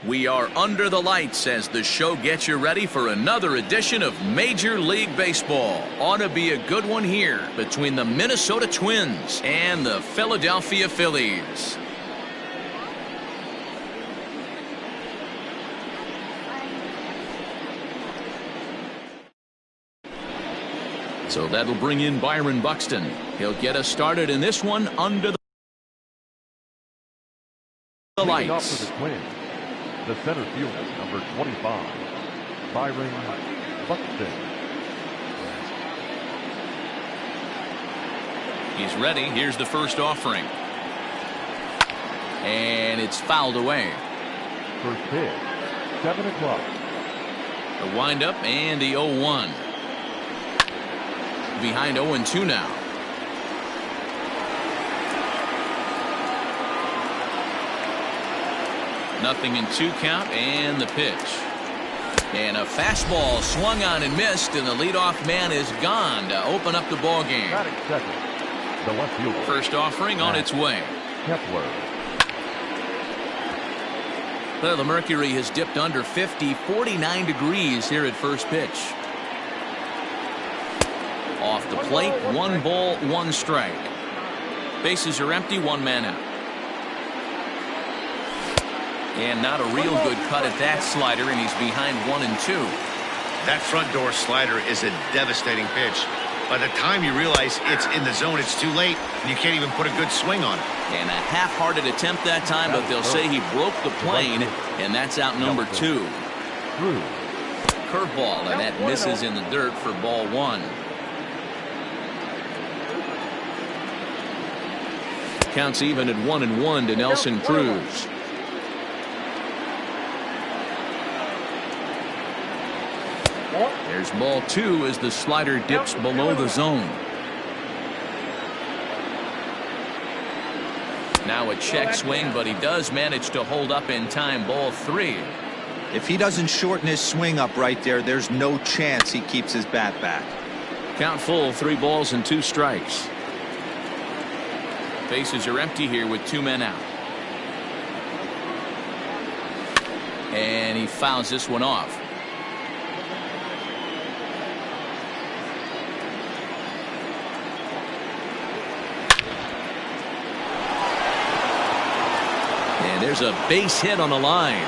We are under the lights as the show gets you ready for another edition of Major League Baseball. Ought to be a good one here between the Minnesota Twins and the Philadelphia Phillies. So that'll bring in Byron Buxton. He'll get us started in this one under the lights. Off for the Twins, the center fielder, number 25, Byron Buxton. He's ready. Here's the first offering. And it's fouled away. First pitch, 7 o'clock. The windup and the 0-1. Behind 0-2 now. Nothing in 2 count and the pitch. And a fastball swung on and missed, and the leadoff man is gone to open up the ball game. Batting second, the left fielder. First offering on its way. Kepler. Well, the mercury has dipped under 50, 49 degrees here at first pitch. Off the plate, 1 ball, 1 strike. Bases are empty, 1 man out. And not a real good cut at that slider, and he's behind 1-2. That front door slider is a devastating pitch. By the time you realize it's in the zone, it's too late, and you can't even put a good swing on it. And a half-hearted attempt that time, but they'll say he broke the plane, and that's out number 2. Curveball, and that misses in the dirt for ball 1. Counts even at 1-1 to Nelson Cruz. There's ball 2 as the slider dips below the zone. Now a check swing, but he does manage to hold up in time. Ball 3. If he doesn't shorten his swing up right there, there's no chance he keeps his bat back. Count full, 3 balls and 2 strikes. Bases are empty here with 2 men out. And he fouls this one off. And there's a base hit on the line.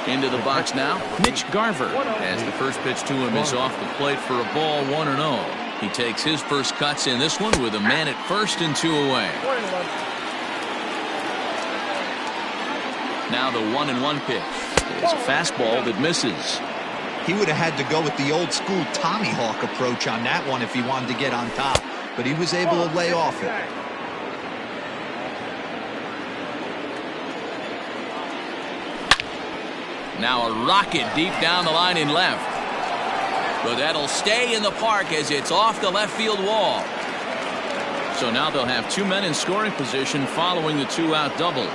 Into the box now, Mitch Garver, as the first pitch to him is off the plate for a ball, 1-0. He takes his first cuts in this one with a man at first and 2 away. Now the 1-1 pitch is a fastball that misses. He would have had to go with the old school Tommy Hawk approach on that one if he wanted to get on top, but he was able to lay off it. Now a rocket deep down the line in left. But that'll stay in the park as it's off the left field wall. So now they'll have 2 men in scoring position following the 2-out double.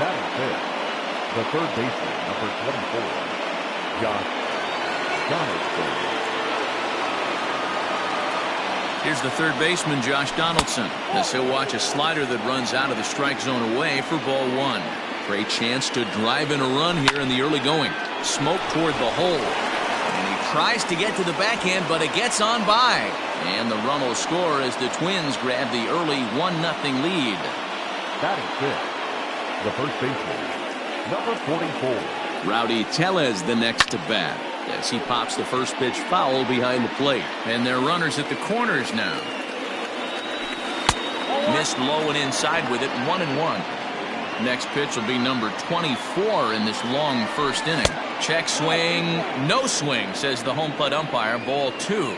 Batting fifth, the third baseman, number 24, Josh Donaldson. Here's the third baseman, Josh Donaldson, as he'll watch a slider that runs out of the strike zone away for ball 1. Great chance to drive in a run here in the early going. Smoke toward the hole. And he tries to get to the backhand, but it gets on by. And the run will score as the Twins grab the early 1-0 lead. Batting fifth, the first baseman, number 44. Rowdy Tellez the next to bat, as he pops the first pitch foul behind the plate. And they're runners at the corners now. Missed low and inside with it, 1-1. Next pitch will be number 24 in this long first inning. Check swing, no swing, says the home plate umpire. Ball 2.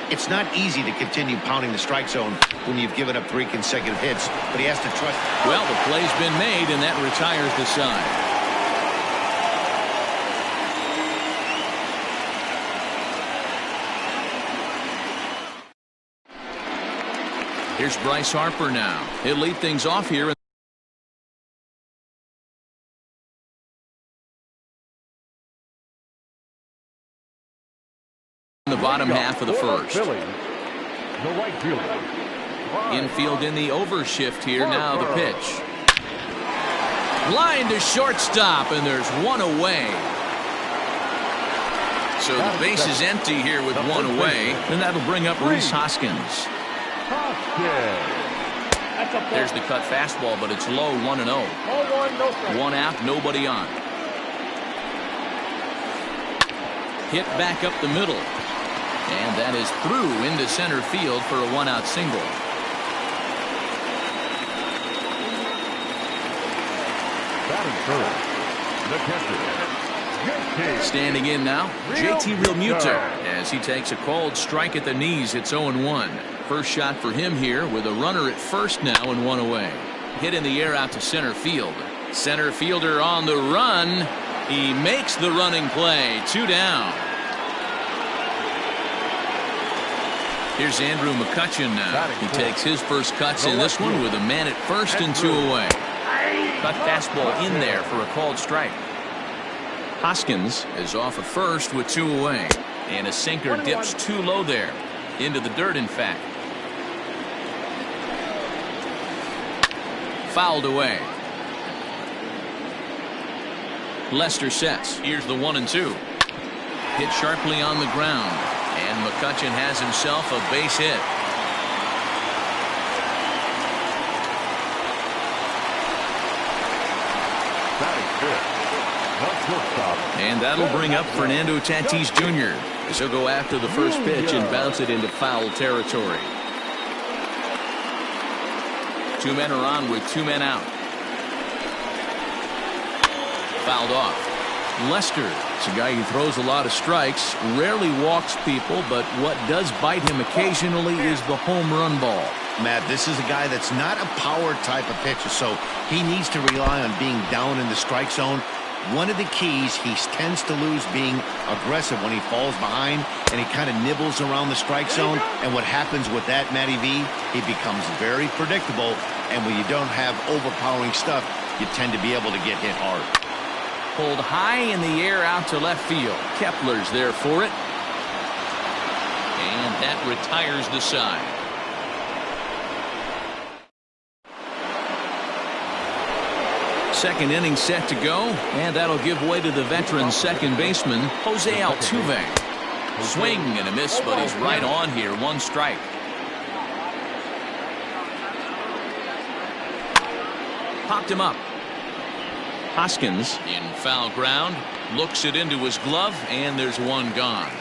It's not easy to continue pounding the strike zone when you've given up 3 consecutive hits, but he has to trust. Well, the play's been made, and that retires the side. Here's Bryce Harper now. He'll lead things off here. in the bottom half of the first. Phillies, the right fielder. Infield in the overshift here. Now the pitch. Line to shortstop, and there's one away. So the base is empty here with one away, and that'll bring up Rhys Hoskins. There's the cut fastball, but it's low, 1-0. One out, nobody on. Hit back up the middle. And that is through into center field for a one-out single. Standing in now, JT Realmuto, as he takes a called strike at the knees. It's 0-1. First shot for him here with a runner at first now and one away. Hit in the air out to center field. Center fielder on the run. He makes the running play. 2 down. Here's Andrew McCutchen now. He takes his first cuts in this one with a man at first and 2 away. Cut fastball in there for a called strike. Hoskins is off at first with 2 away. And a sinker dips too low there. Into the dirt, in fact. Fouled away. Lester sets. Here's the 1-2. Hit sharply on the ground. And McCutchen has himself a base hit. And that'll bring up Fernando Tatis Jr. as he'll go after the first pitch and bounce it into foul territory. 2 men are on with 2 men out. Fouled off. Lester is a guy who throws a lot of strikes, rarely walks people, but what does bite him occasionally is the home run ball. Matt, this is a guy that's not a power type of pitcher, so he needs to rely on being down in the strike zone. One of the keys, he tends to lose being aggressive when he falls behind, and he kind of nibbles around the strike zone. And what happens with that, Matty V, he becomes very predictable, and when you don't have overpowering stuff, you tend to be able to get hit hard. Pulled high in the air out to left field. Kepler's there for it. And that retires the side. Second inning set to go, and that'll give way to the veteran second baseman, Jose Altuve. Swing and a miss, but he's right on here. 1 strike. Popped him up. Hoskins in foul ground, looks it into his glove, and there's 1 gone.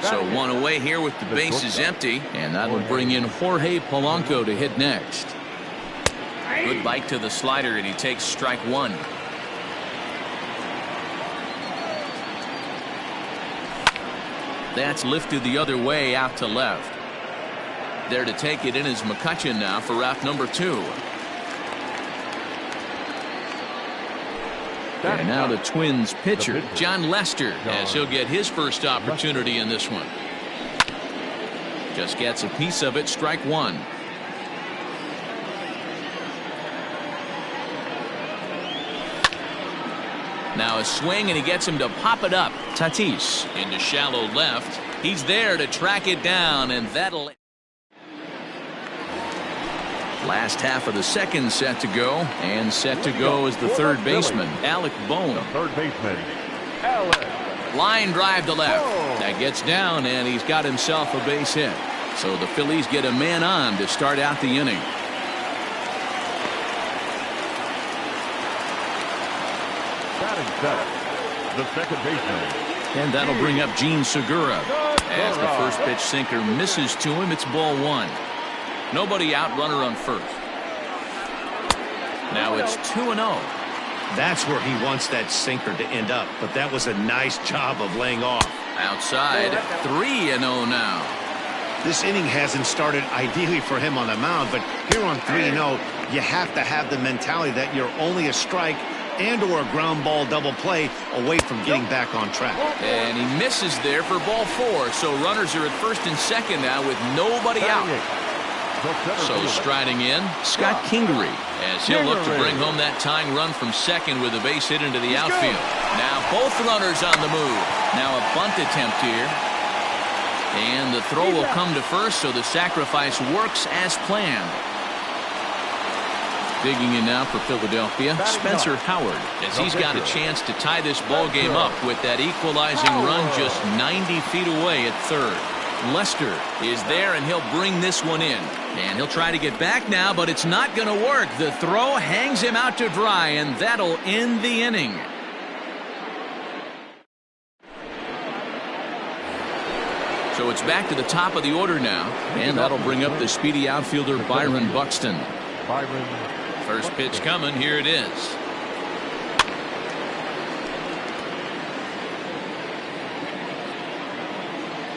So 1 away here with the bases empty, and that will bring in Jorge Polanco to hit next. Good bite to the slider, and he takes strike 1. That's lifted the other way out to left. There to take it in is McCutchen now for route number 2. And now the Twins pitcher, John Lester, as he'll get his first opportunity in this one. Just gets a piece of it, strike 1. Now a swing, and he gets him to pop it up. Tatis into shallow left. He's there to track it down, and that'll... Last half of the second set to go, and set to go is the third baseman, Alec Bohm. Third baseman, Alec. Line drive to left. That gets down, and he's got himself a base hit. So the Phillies get a man on to start out the inning. Batting seventh, the second baseman. And that'll bring up Gene Segura. As the first pitch sinker misses to him, it's ball 1. Nobody out, runner on first. Now it's 2-0. That's where he wants that sinker to end up, but that was a nice job of laying off. Outside, 3-0 now. This inning hasn't started ideally for him on the mound, but here on 3-0, you have to have the mentality that you're only a strike and or a ground ball double play away from getting back on track. And he misses there for ball 4, so runners are at first and second now with nobody out. So striding in, Scott Kingery, as he'll look to bring home that tying run from second with a base hit into the outfield. Now both runners on the move. Now a bunt attempt here. And the throw will come to first, so the sacrifice works as planned. Digging in now for Philadelphia, Spencer Howard, as he's got a chance to tie this ball game up with that equalizing run just 90 feet away at third. Lester is there, and he'll bring this one in. And he'll try to get back now, but it's not going to work. The throw hangs him out to dry, and that'll end the inning. So it's back to the top of the order now, and that'll bring up the speedy outfielder Byron Buxton. First pitch coming, here it is.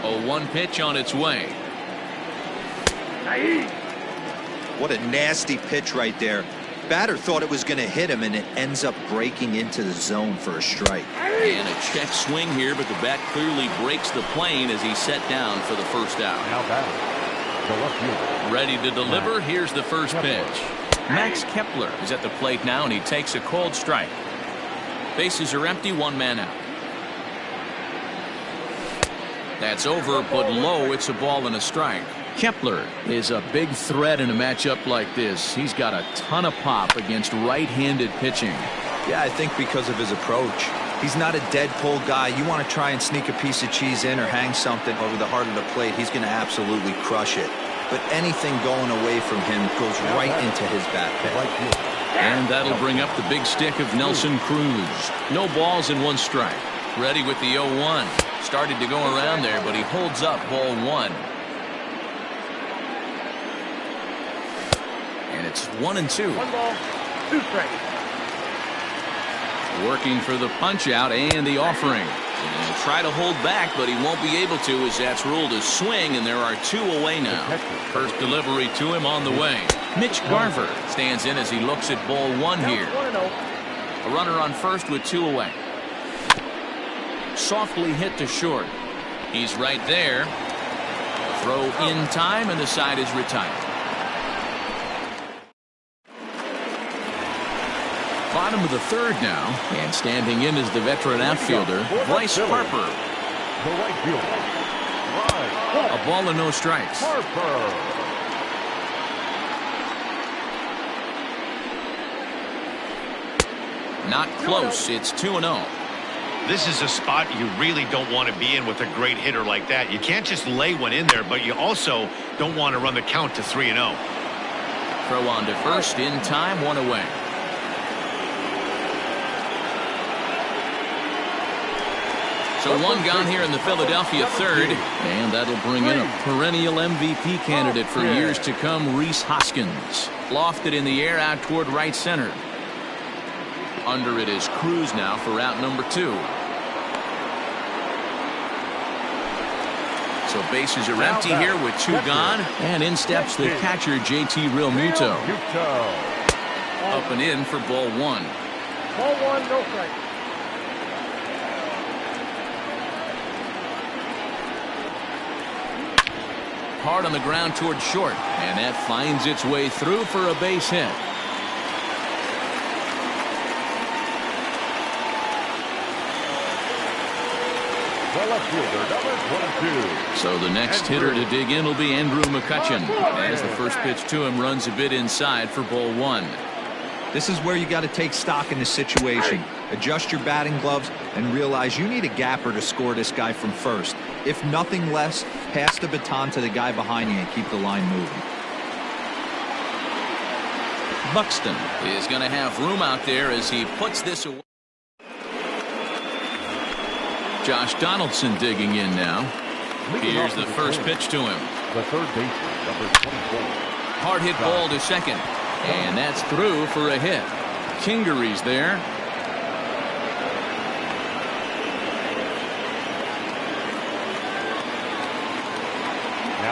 0-1 pitch on its way. What a nasty pitch right there. Batter thought it was going to hit him, and it ends up breaking into the zone for a strike. And a check swing here, but the bat clearly breaks the plane as he's set down for the first out. Now batting, the left fielder. Ready to deliver. Here's the first pitch. Max Kepler is at the plate now, and he takes a cold strike. Bases are empty, one man out. That's over, but low. It's a ball and a strike. Kepler is a big threat in a matchup like this. He's got a ton of pop against right-handed pitching. Yeah, I think because of his approach. He's not a dead pull guy. You want to try and sneak a piece of cheese in or hang something over the heart of the plate, he's going to absolutely crush it. But anything going away from him goes right into his bat pit. And that'll bring up the big stick of Nelson Cruz. No balls and one strike. Ready with the 0-1. Started to go around there, but he holds up ball one. And it's 1-2. 1 ball, 2 strikes. Working for the punch out and the offering. And he'll try to hold back, but he won't be able to, as that's ruled a swing, and there are 2 away now. First delivery to him on the way. Mitch Garver stands in as he looks at ball one here. A runner on first with 2 away. Softly hit to short. He's right there. Throw in time, and the side is retired. Bottom of the third now, and standing in is the veteran outfielder, Bryce Harper. The right fielder. A ball and no strikes. Harper. Not close. It's 2-0. This is a spot you really don't want to be in with a great hitter like that. You can't just lay one in there, but you also don't want to run the count to 3-0. Throw on to first in time, 1 away. So 1 gone here in the Philadelphia third, and that'll bring in a perennial MVP candidate for years to come, Rhys Hoskins. Lofted in the air out toward right center. Under it is Cruz now for out number 2. So bases are empty here with 2 gone, and in steps the catcher JT Realmuto. Up and in for ball 1. Ball 1, no strike. Hard on the ground toward short, and that finds its way through for a base hit. The left fielder, number 22. So the next hitter to dig in will be Andrew McCutchen, as the first pitch to him runs a bit inside for ball 1. This is where you got to take stock in the situation. Adjust your batting gloves and realize you need a gapper to score this guy from first. If nothing less, pass the baton to the guy behind you and keep the line moving. Buxton is going to have room out there as he puts this away. Josh Donaldson digging in now. Here's the first pitch to him. The third baseman, number 24. Hard hit ball to second. And that's through for a hit. Kingery's there.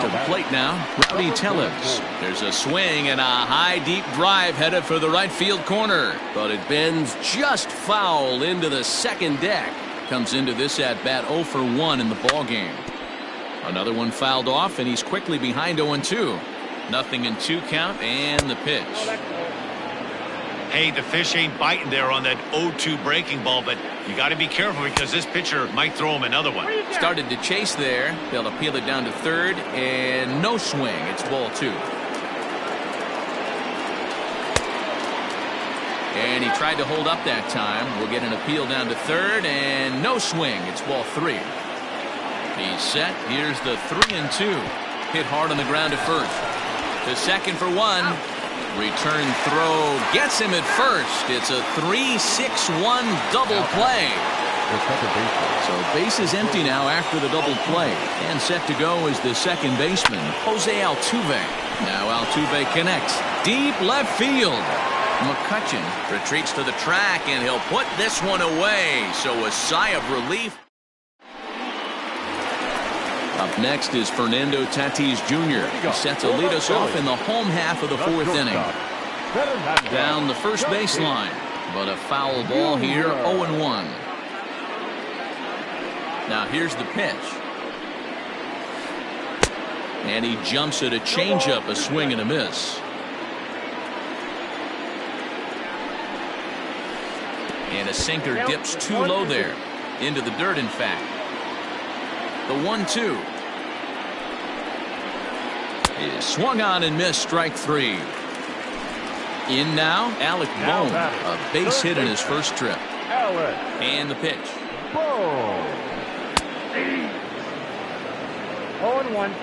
To the plate now, Rowdy Tellez. There's a swing and a high deep drive headed for the right field corner, but it bends just foul into the second deck. Comes into this at bat 0 for 1 in the ball game. Another one fouled off, and he's quickly behind 0-2. 0-2 count and the pitch. Hey, the fish ain't biting there on that 0-2 breaking ball, but you got to be careful because this pitcher might throw him another one. Started to chase there. They'll appeal it down to third, and no swing. It's ball 2. And he tried to hold up that time. We'll get an appeal down to third, and no swing. It's ball 3. He's set. Here's the 3-2. Hit hard on the ground to first. To second for 1. Return throw gets him at first. It's a 3-6-1 double play. So base is empty now after the double play. And set to go is the second baseman, Jose Altuve. Now Altuve connects. Deep left field. McCutchen retreats to the track, and he'll put this one away. So a sigh of relief. Up next is Fernando Tatis Jr. He sets to lead us off in the home half of the 4th inning. Down the first baseline, but a foul ball here, 0-1. Now here's the pitch. And he jumps at a changeup, a swing and a miss. And a sinker dips too low there. Into the dirt, in fact. The 1-2 is swung on and missed, strike 3. In now, Alec Bohm, a base hit in his first trip. And the pitch. 0-1.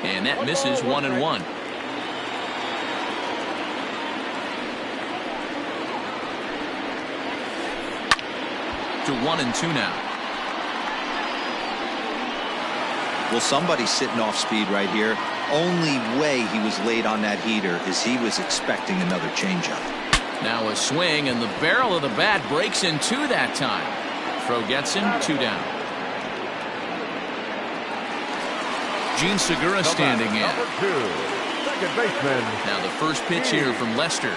And that misses, 1-1. To 1-2 now. Well, somebody's sitting off speed right here. Only way he was late on that heater is he was expecting another changeup. Now a swing, and the barrel of the bat breaks in 2 that time. Throw gets him, 2 down. Gene Segura standing in. Number 2, second baseman. Now the first pitch here from Lester.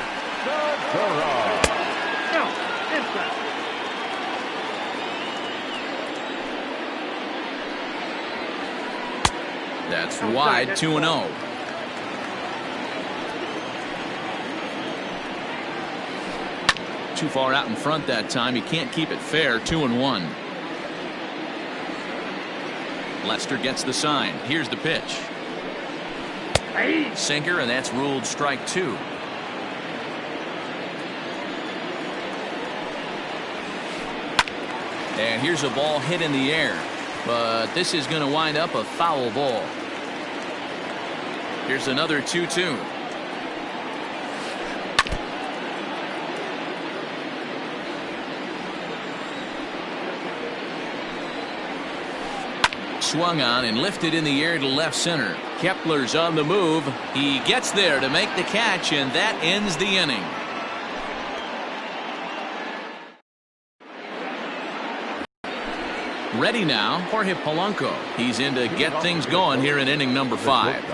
That's wide, 2-0. Too far out in front that time. He can't keep it fair, 2-1. Lester gets the sign. Here's the pitch. Sinker, and that's ruled strike 2. And here's a ball hit in the air. But this is going to wind up a foul ball. Here's another 2-2. Swung on and lifted in the air to left center. Kepler's on the move. He gets there to make the catch, and that ends the inning. Ready now, Jorge Polanco. He's in to get things going here in inning number 5.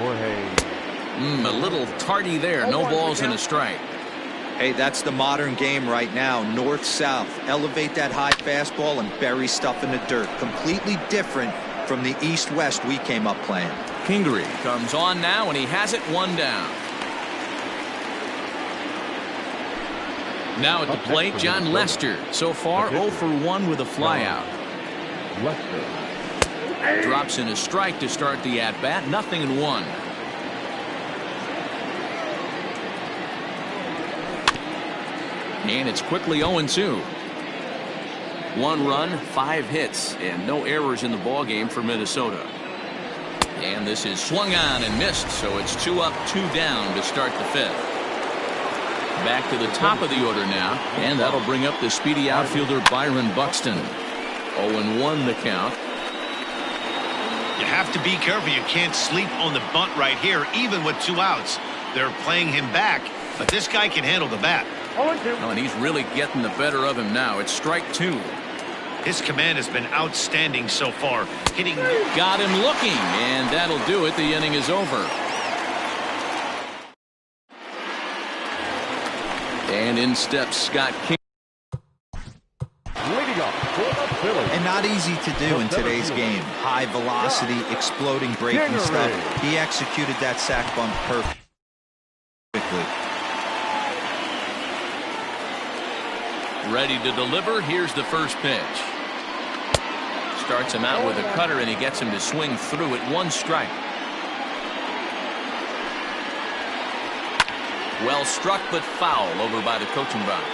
A little tardy there. No balls and a strike. Hey, that's the modern game right now. North-south. Elevate that high fastball and bury stuff in the dirt. Completely different from the east-west we came up playing. Kingery comes on now, and he has it 1 down. Now at the plate, John Lester. So far, 0 for 1 with a flyout. Drops in a strike to start the at-bat. 0-1. And it's quickly 0-2. 1 run, 5 hits, and no errors in the ballgame for Minnesota. And this is swung on and missed, so it's 2 up, 2 down to start the 5th. Back to the top of the order now, and that'll bring up the speedy outfielder Byron Buxton. 0-1 the count. You have to be careful. You can't sleep on the bunt right here, even with 2 outs. They're playing him back, but this guy can handle the bat. Oh, and he's really getting the better of him now. It's strike 2. His command has been outstanding so far. Hitting. Got him looking, and that'll do it. The inning is over. And in steps Scott King. Leading up for the Phillies. And not easy easy to do in today's game. High velocity, exploding breaking stuff. He executed that sack bunt perfectly. Ready to deliver. Here's the first pitch. Starts him out with a cutter, and he gets him to swing through it. 1 strike. Well struck, but foul over by the coaching box.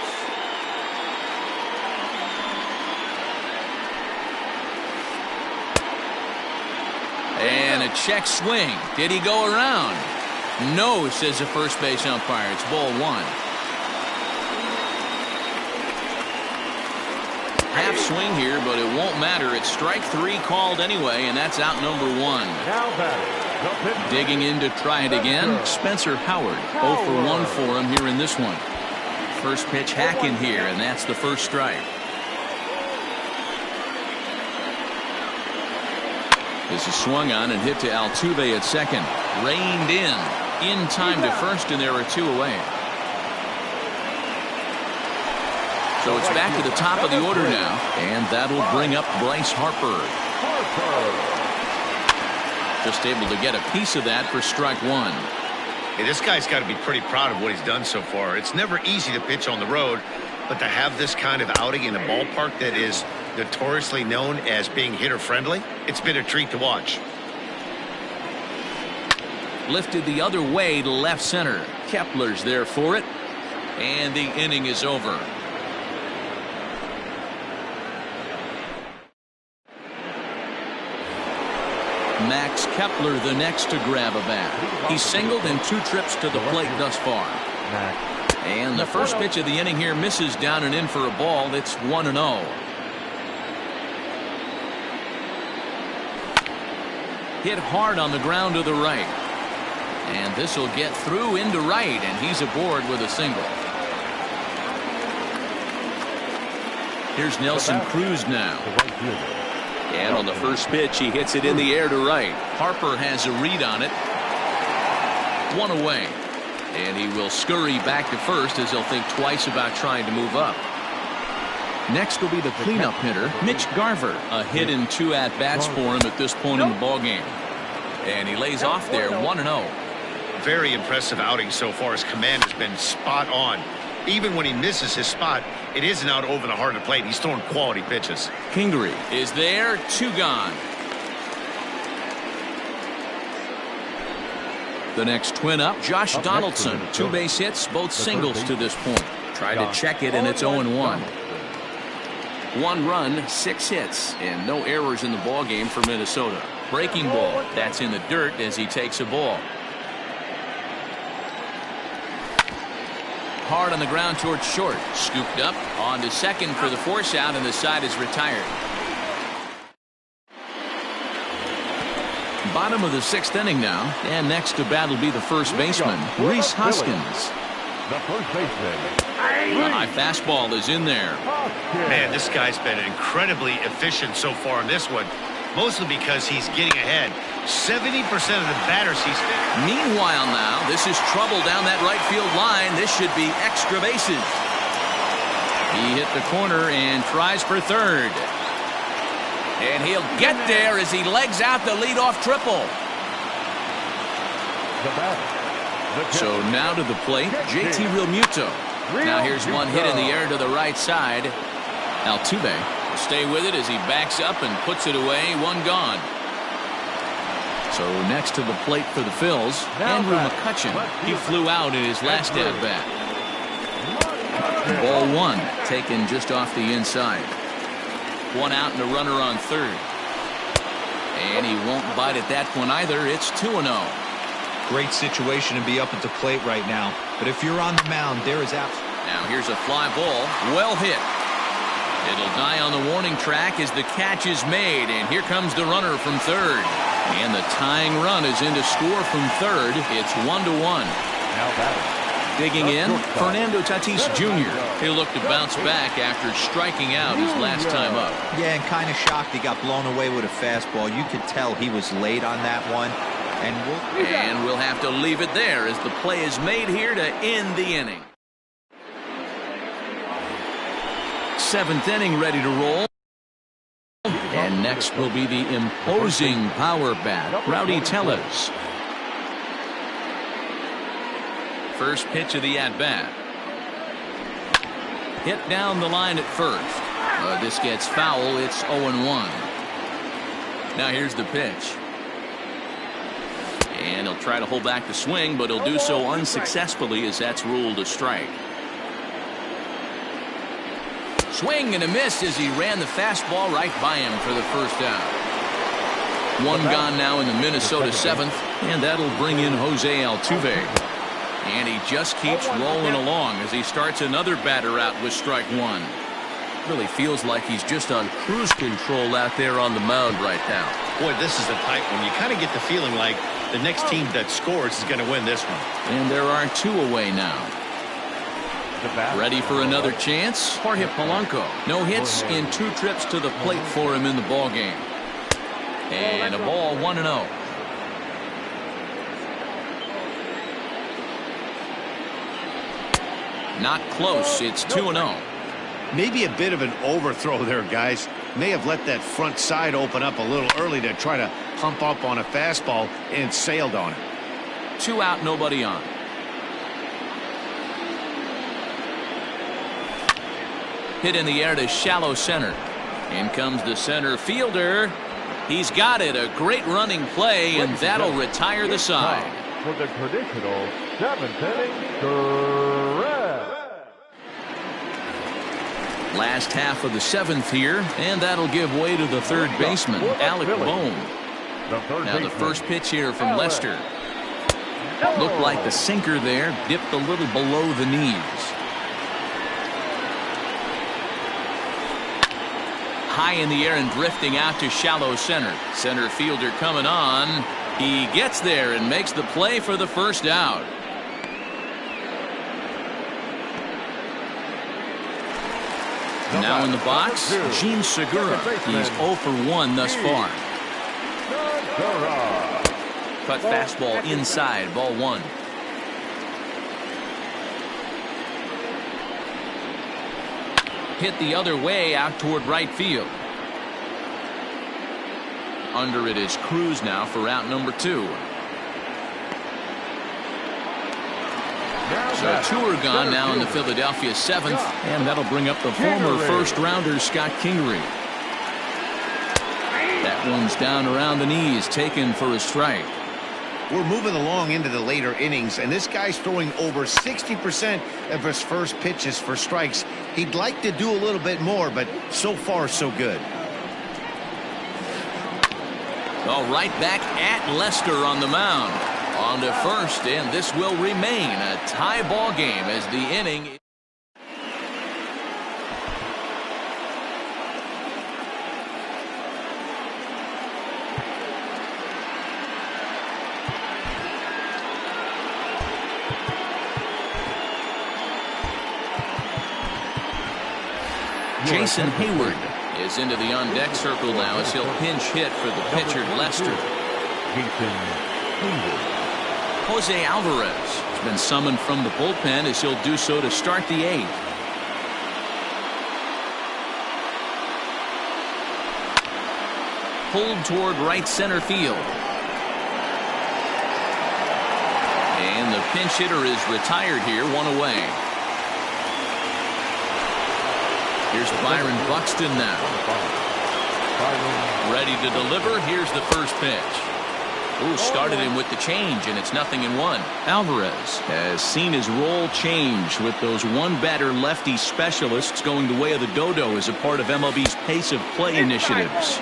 And a check swing. Did he go around? No, says the first base umpire. It's ball 1. Half swing here, but it won't matter. It's strike 3 called anyway, and that's out number 1. Now batting. Digging in to try it again, Spencer Howard. 0 for 1 for him here in this one. First pitch hacking here, and that's the first strike. This is swung on and hit to Altuve at second. Reined in time to first, and there are 2 away. So it's back to the top of the order now, and that'll bring up Bryce Harper. Just able to get a piece of that for strike 1. Hey, this guy's got to be pretty proud of what he's done so far. It's never easy to pitch on the road, but to have this kind of outing in a ballpark that is notoriously known as being hitter-friendly, it's been a treat to watch. Lifted the other way to left center. Kepler's there for it, and the inning is over. Max Kepler the next to grab a bat. He's singled in 2 trips to the plate thus far. And the first pitch of the inning here misses down and in for a ball. That's 1-0. Hit hard on the ground to the right. And this will get through into right, and he's aboard with a single. Here's Nelson Cruz now. And on the first pitch, he hits it in the air to right. Harper has a read on it. 1 away. And he will scurry back to first as he'll think twice about trying to move up. Next will be the cleanup hitter, Mitch Garver. A hit in 2 at-bats for him at this point in the ballgame. And he lays off there, 1-0. Very impressive outing so far. His command has been spot on. Even when he misses his spot, it isn't out over the heart of the plate. He's throwing quality pitches. Kingery is there, 2 gone. The next twin up, Josh Donaldson. 2 base hits, both singles to this point. Tried to check it, and it's 0-1. 1 run, 6 hits, and no errors in the ballgame for Minnesota. Breaking ball, that's in the dirt as he takes a ball. Hard on the ground towards short. Scooped up on to second for the force out, and the side is retired. Bottom of the 6th inning now, and next to bat will be the first baseman, Rhys Hoskins. The first baseman. A high fastball is in there. Man, this guy's been incredibly efficient so far in this one, mostly because he's getting ahead. 70% of the batters he's hit. Meanwhile now, this is trouble down that right field line. This should be extra bases. He hit the corner and tries for third. And he'll get there as he legs out the leadoff triple. So now to the plate, JT Realmuto. Now here's one hit in the air to the right side. Altuve will stay with it as he backs up and puts it away. 1 gone. So next to the plate for the Phils, Andrew McCutchen. He flew out in his last at-bat. Ball 1 taken just off the inside. 1 out and a runner on third. And he won't bite at that one either. It's 2-0. Great situation to be up at the plate right now. But if you're on the mound, there is absolutely. Now here's a fly ball. Well hit. It'll die on the warning track as the catch is made. And here comes the runner from third. And the tying run is in to score from third. It's 1-1. Now batting. Digging in, Fernando Tatis Jr. He'll look to bounce back after striking out his last time up. Yeah, and kind of shocked he got blown away with a fastball. You could tell he was late on that one. And we'll have to leave it there as the play is made here to end the inning. 7th inning ready to roll. And next will be the imposing power bat, Rowdy Tellez. First pitch of the at-bat. Hit down the line at first. This gets foul. It's 0-1. Now here's the pitch. And he'll try to hold back the swing, but he'll do so unsuccessfully as that's ruled a strike. Swing and a miss as he ran the fastball right by him for the first out. One gone now in the Minnesota seventh, and that'll bring in Jose Altuve. And he just keeps rolling along as he starts another batter out with strike one. Really feels like he's just on cruise control out there on the mound right now. Boy, this is a tight one. You kind of get the feeling like the next team that scores is going to win this one. And there are two away now. Ready for another chance? Jorge Polanco. No hits in 2 trips to the plate for him in the ballgame. And a ball 1-0. Not close. It's 2-0. Maybe a bit of an overthrow there, guys. May have let that front side open up a little early to try to pump up on a fastball and sailed on it. 2 out, nobody on. Hit in the air to shallow center. In comes the center fielder. He's got it. A great running play, and that'll retire the side. For the traditional 7th inning, correct. Last half of the 7th here, and that'll give way to the third baseman, Alec Bohm. Now the first pitch here from Lester. Looked like the sinker there, dipped a little below the knees. High in the air and drifting out to shallow center. Center fielder coming on. He gets there and makes the play for the first out. Now in the box, Gene Segura. He's 0 for 1 thus far. Cut fastball inside, ball 1. Hit the other way out toward right field. Under it is Cruz now for out number 2. So 2 are gone now in the Philadelphia 7th, and that'll bring up the former first-rounder Scott Kingery. That one's down around the knees, taken for a strike. We're moving along into the later innings, and this guy's throwing over 60% of his first pitches for strikes. He'd like to do a little bit more, but so far, so good. All right, back at Lester on the mound. On to first, and this will remain a tie ball game as the inning. Jason Hayward is into the on-deck circle now as he'll pinch hit for the pitcher Lester. Jose Alvarez has been summoned from the bullpen as he'll do so to start the 8th. Pulled toward right center field. And the pinch hitter is retired here, 1 away. Here's Byron Buxton now. Ready to deliver. Here's the first pitch. Ooh, started him with the change, and it's 0-1. Alvarez has seen his role change with those one-batter lefty specialists going the way of the dodo as a part of MLB's pace of play initiatives.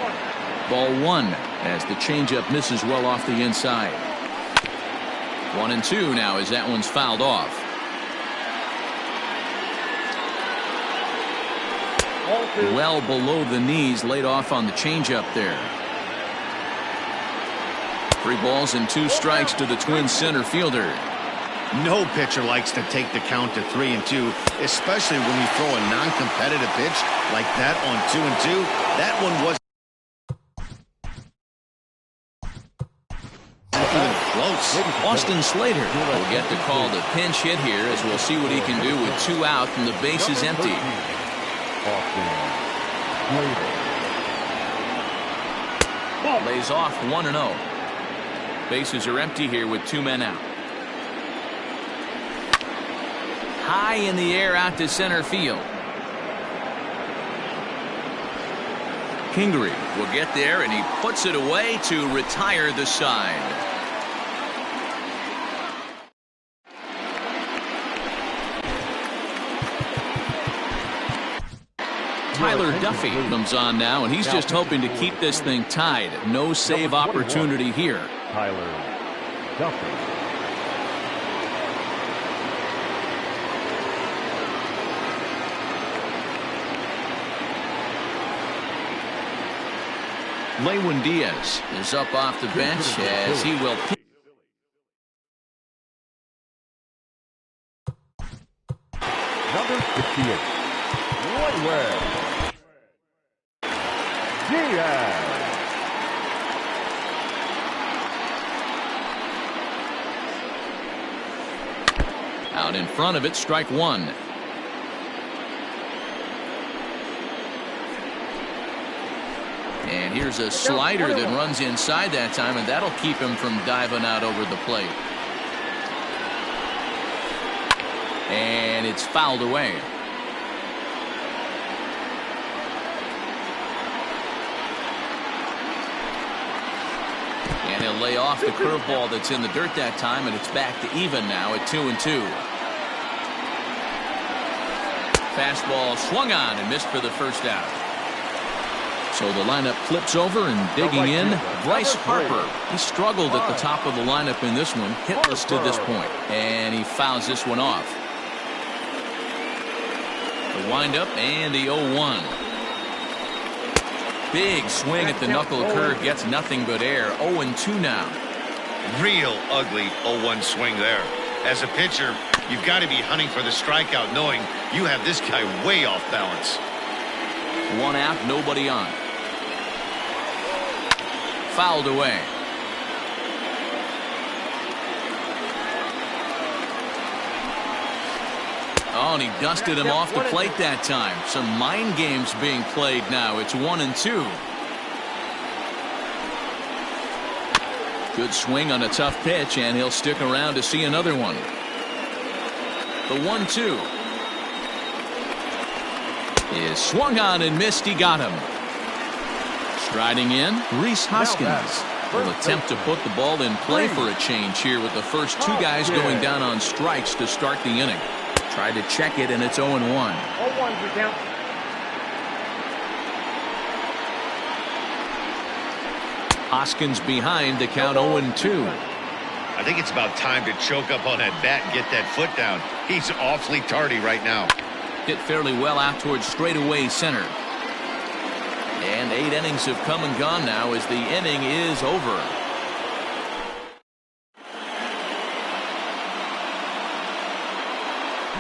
Ball 1 as the changeup misses well off the inside. 1-2 now as that one's fouled off. Well below the knees, laid off on the changeup there. 3 balls and 2 strikes to the Twins center fielder. No pitcher likes to take the count to 3-2, especially when you throw a non-competitive pitch like that on 2-2. That one wasn't even close. Austin Slater will get the call to pinch hit here as we'll see what he can do with 2 out and the base is empty. Lays off 1-0. Bases are empty here with 2 men out. High in the air out to center field. Kingery will get there, and he puts it away to retire the side. Tyler Duffy comes on now, and he's just hoping to keep this thing tied. No save opportunity here. Tyler Duffy. Lewin Diaz is up off the bench as he will pick. Number 58. Lewin Diaz. Out in front of it, strike 1. And here's a slider that runs inside that time, and that'll keep him from diving out over the plate. And it's fouled away. And he'll lay off the curveball that's in the dirt that time, and it's back to even now at 2-2. Fastball swung on and missed for the first out. So the lineup flips over, and digging in, Bryce Harper. He struggled at the top of the lineup in this one, hitless to this point, and he fouls this one off. The windup and the 0-1. Big swing at the knuckle curve, gets nothing but air. 0-2 now. Real ugly 0-1 swing there. As a pitcher, you've got to be hunting for the strikeout, knowing you have this guy way off balance. 1 out, nobody on. Fouled away. Oh, and he dusted him off the plate that time. Some mind games being played now. It's 1-2. Good swing on a tough pitch, and he'll stick around to see another one. The 1-2 is swung on and missed. He got him. Striding in, Rhys Hoskins will attempt to put the ball in play for a change here with the first 2 guys going down on strikes to start the inning. Tried to check it, and it's 0-1. 0-1 we count. Hoskins behind to count 0-2. I think it's about time to choke up on that bat and get that foot down. He's awfully tardy right now. Hit fairly well out towards straightaway center. And 8 innings have come and gone now as the inning is over.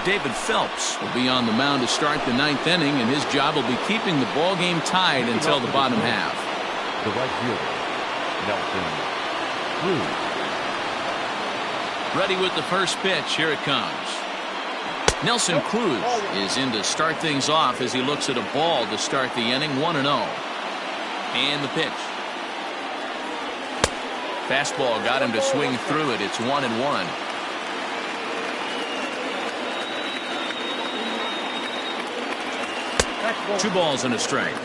David Phelps will be on the mound to start the 9th inning, and his job will be keeping the ball game tied until the bottom half. The right fielder, Nelson Cruz. Ready with the first pitch. Here it comes. Nelson Cruz is in to start things off as he looks at a ball to start the inning. 1-0. And the pitch. Fastball got him to swing through it. It's 1-1. 2 balls and a strike.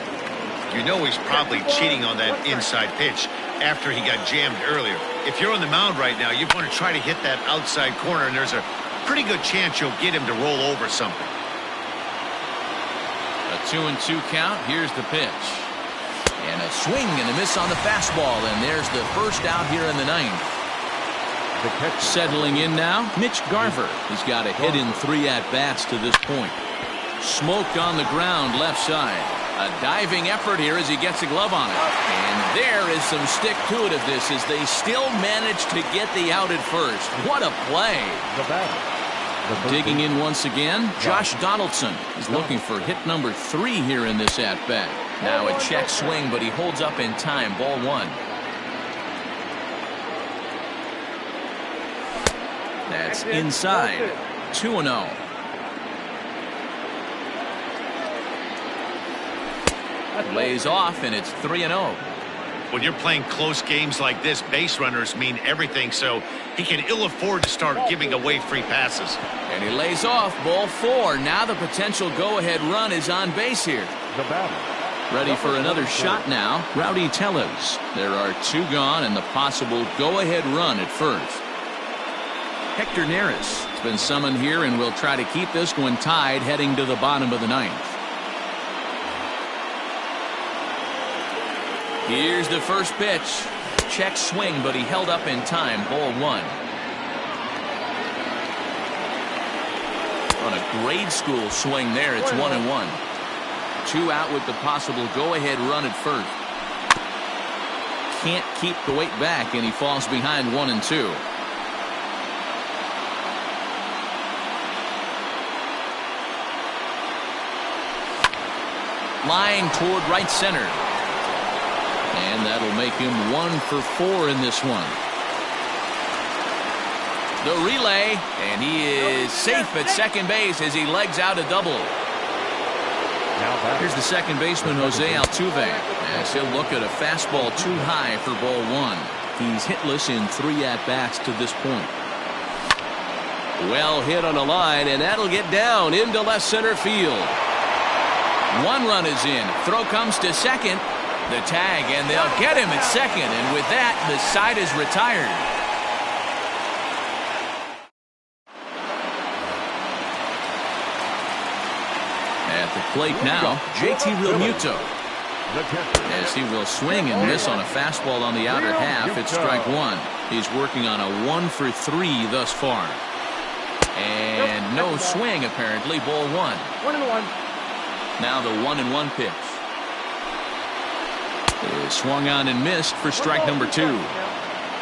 You know he's probably cheating on that inside pitch after he got jammed earlier. If you're on the mound right now, you want to try to hit that outside corner, and there's a pretty good chance you'll get him to roll over something. A 2-2 count. Here's the pitch. And a swing and a miss on the fastball, and there's the first out here in the 9th. Settling in now, Mitch Garver. He's got a hit in 3 at-bats to this point. Smoked on the ground left side. A diving effort here as he gets a glove on it. And there is some stick-to-itiveness as they still manage to get the out at first. What a play. Digging in once again, Josh Donaldson is looking for hit number 3 here in this at-bat. Now a check swing, but he holds up in time. Ball 1. That's inside. 2-0. Lays off, and it's 3-0. When you're playing close games like this, base runners mean everything, so he can ill afford to start giving away free passes. And he lays off ball 4. Now the potential go-ahead run is on base here. The batter. Ready for another shot now, Rowdy Tellez. There are 2 gone and the possible go-ahead run at first. Hector Neris has been summoned here and will try to keep this one tied heading to the bottom of the 9th. Here's the first pitch. Check swing, but he held up in time. Ball 1. On a grade school swing there, it's 1-1. 2 out with the possible go-ahead run at first. Can't keep the weight back, and he falls behind 1-2. Line toward right center. And that'll make him 1 for 4 in this one. The relay, and he is safe at second base as he legs out a double. Here's the second baseman, Jose Altuve, as he'll look at a fastball too high for ball 1. He's hitless in 3 at-bats to this point. Well hit on a line, and that'll get down into left center field. 1 run is in. Throw comes to second. The tag, and they'll get him at second, and with that, the side is retired. At the plate now, JT Realmuto. As he will swing and miss on a fastball on the outer half, it's strike 1. He's working on a 1 for 3 thus far. And no swing, apparently, ball 1. 1-1. Now the 1-1 pitch. Is swung on and missed for strike number 2.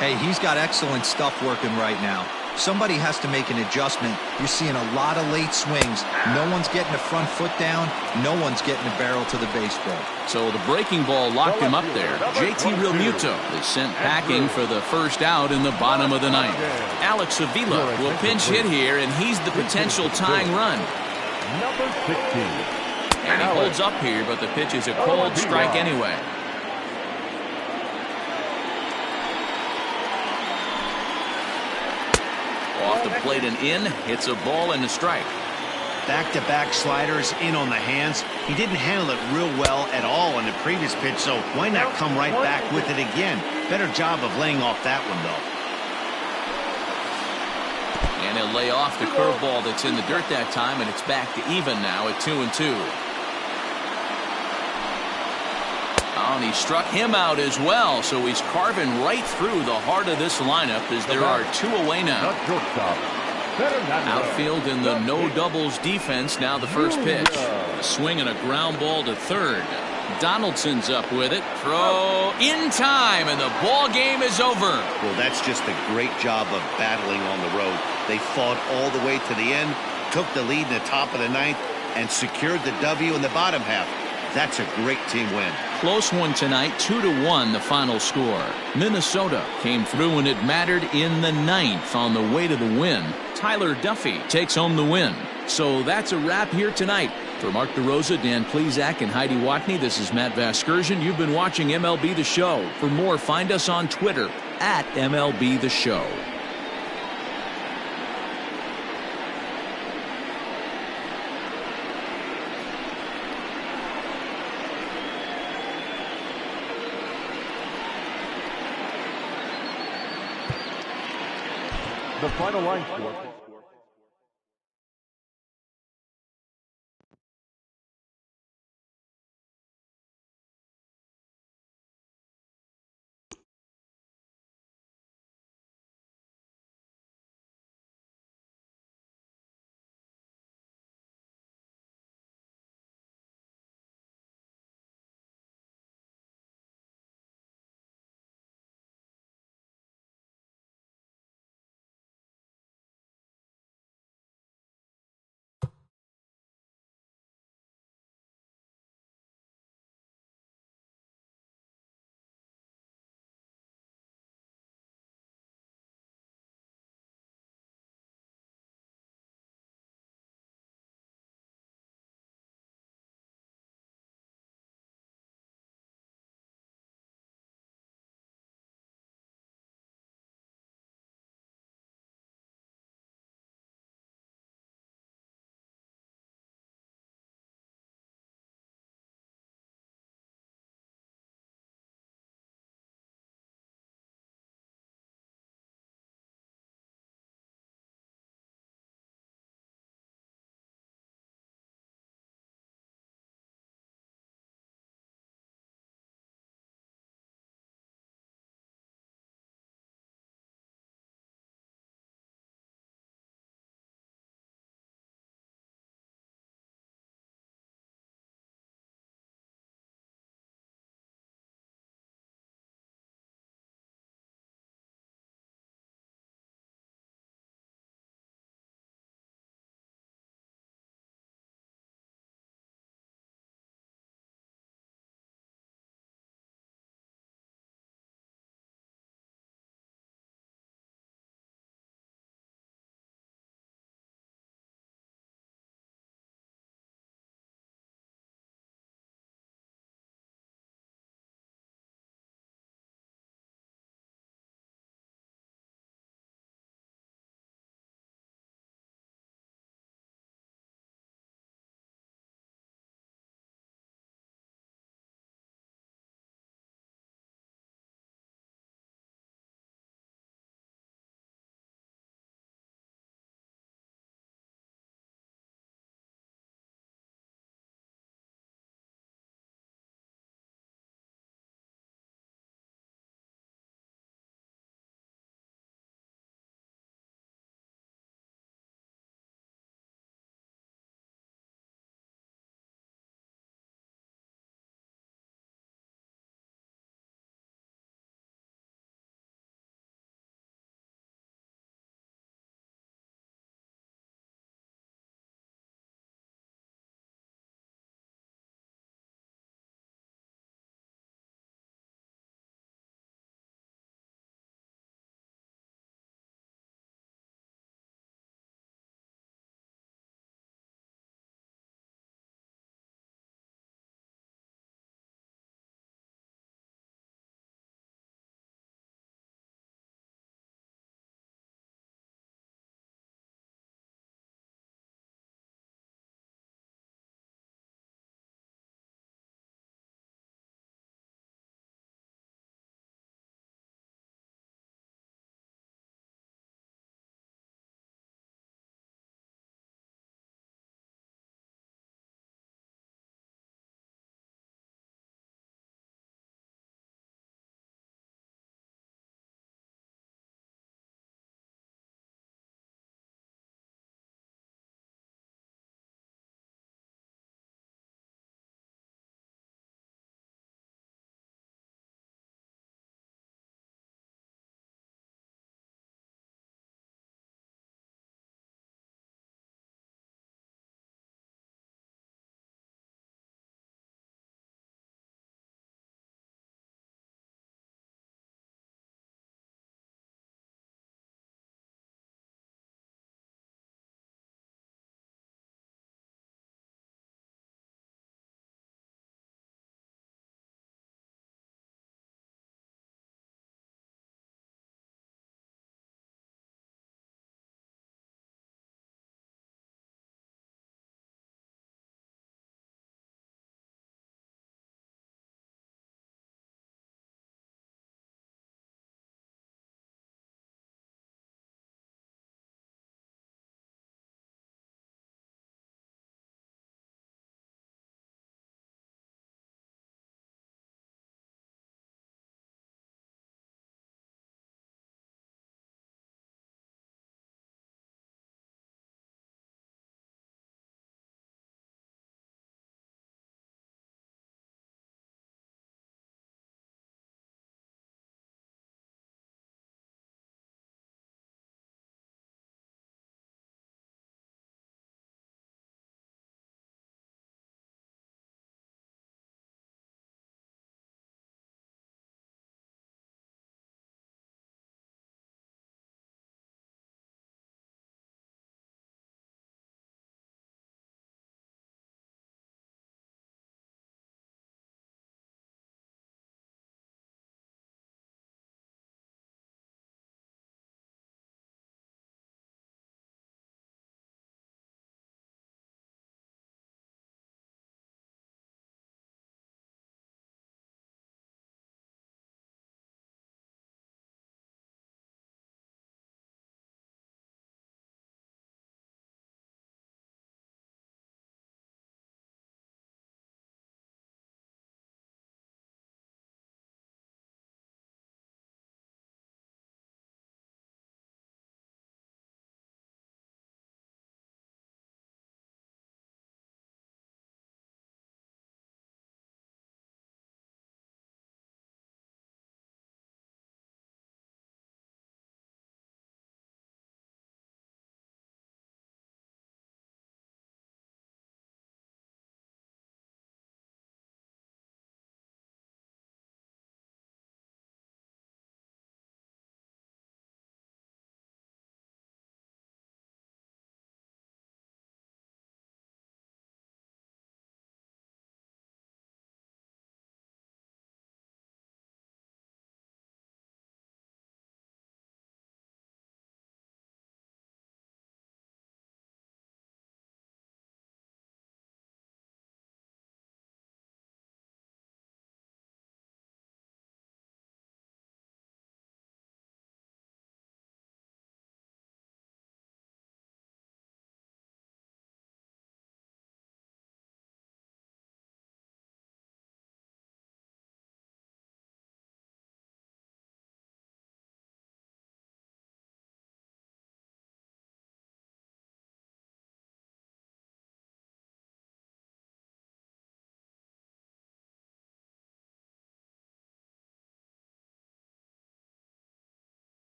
Hey, he's got excellent stuff working right now. Somebody has to make an adjustment. You're seeing a lot of late swings. No one's getting the front foot down. No one's getting the barrel to the baseball. So the breaking ball locked him up there. JT Realmuto is sent packing for the first out in the bottom of the 9th. Alex Avila will pinch hit here, and he's the potential tying run. Number 16. And he holds up here, but the pitch is a cold strike anyway. Off the plate and in, hits a ball and a strike. Back-to-back sliders in on the hands. He didn't handle it real well at all on the previous pitch, so why not come right back with it again? Better job of laying off that one, though. And he'll lay off the curveball that's in the dirt that time, and it's back to even now at 2-2. Oh, and he struck him out as well, so he's carving right through the heart of this lineup as there are 2 away now. Outfield in the no doubles defense. Now the first pitch. A swing and a ground ball to third. Donaldson's up with it. Throw in time, and the ball game is over. Well, that's just a great job of battling on the road. They fought all the way to the end, took the lead in the top of the 9th, and secured the W in the bottom half. That's a great team win. Close one tonight, 2-1 the final score. Minnesota came through when it mattered in the 9th on the way to the win. Tyler Duffy takes home the win. So that's a wrap here tonight. For Mark DeRosa, Dan Plesac, and Heidi Watney, this is Matt Vasgersian. You've been watching MLB The Show. For more, find us on Twitter at MLB The Show. The final line score.